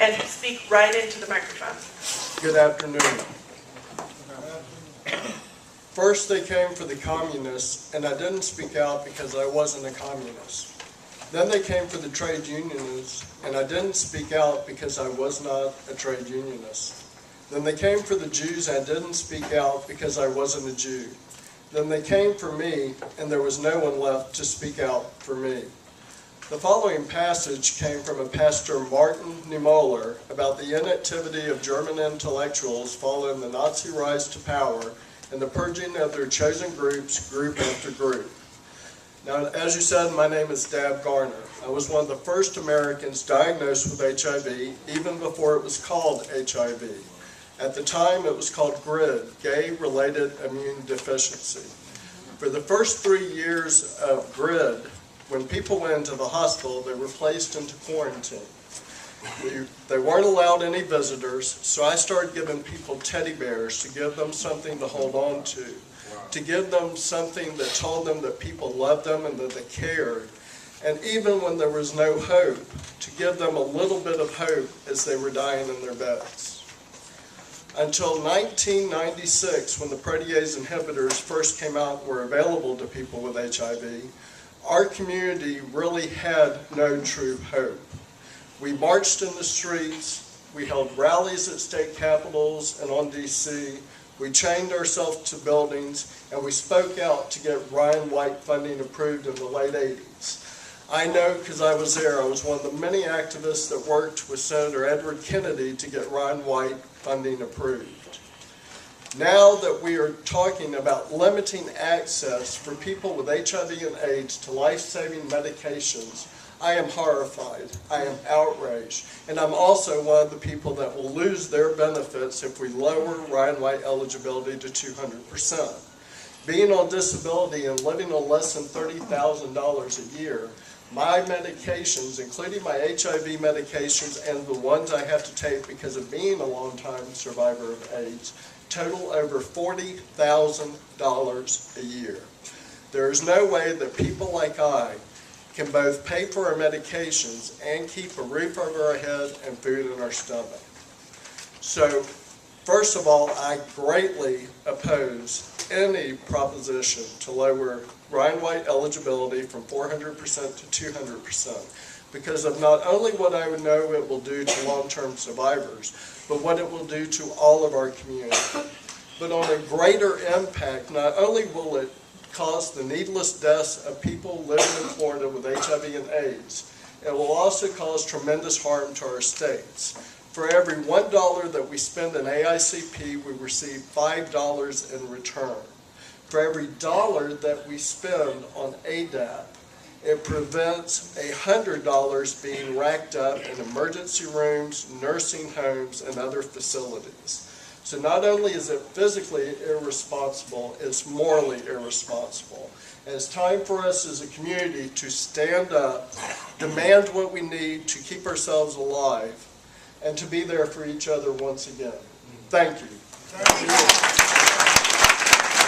and speak right into the microphone. Good afternoon. First they came for the communists, and I didn't speak out because I wasn't a communist. Then they came for the trade unionists, and I didn't speak out because I was not a trade unionist. Then they came for the Jews, and I didn't speak out because I wasn't a Jew. Then they came for me, and there was no one left to speak out for me. The following passage came from a pastor, Martin Niemöller, about the inactivity of German intellectuals following the Nazi rise to power and the purging of their chosen groups, group after group. Now, as you said, my name is Dab Garner. I was one of the first Americans diagnosed with HIV, even before it was called HIV. At the time, it was called GRID, Gay-Related Immune Deficiency. For the first 3 years of GRID, when people went into the hospital, they were placed into quarantine. They weren't allowed any visitors, so I started giving people teddy bears to give them something to hold on to give them something that told them that people loved them and that they cared, and even when there was no hope, to give them a little bit of hope as they were dying in their beds. Until 1996, when the protease inhibitors first came out and were available to people with HIV, our community really had no true hope. We marched in the streets, we held rallies at state capitals and on DC, we chained ourselves to buildings, and we spoke out to get Ryan White funding approved in the late 80s. I know because I was there. I was one of the many activists that worked with Senator Edward Kennedy to get Ryan White funding approved. Now that we are talking about limiting access for people with HIV and AIDS to life-saving medications, I am horrified, I am outraged, and I'm also one of the people that will lose their benefits if we lower Ryan White eligibility to 200%. Being on disability and living on less than $30,000 a year, my medications, including my HIV medications and the ones I have to take because of being a long-time survivor of AIDS, total over $40,000 a year. There is no way that people like I can both pay for our medications and keep a roof over our head and food in our stomach. So, first of all, I greatly oppose any proposition to lower Ryan White eligibility from 400% to 200% because of not only what I would know it will do to long-term survivors, but what it will do to all of our community. But on a greater impact, not only will it cause the needless deaths of people living in Florida with HIV and AIDS, it will also cause tremendous harm to our states. For every $1 that we spend in AICP, we receive $5 in return. For every dollar that we spend on ADAP, it prevents $100 being racked up in emergency rooms, nursing homes, and other facilities. So not only is it physically irresponsible, it's morally irresponsible. And it's time for us as a community to stand up, demand what we need to keep ourselves alive, and to be there for each other once again. Thank you.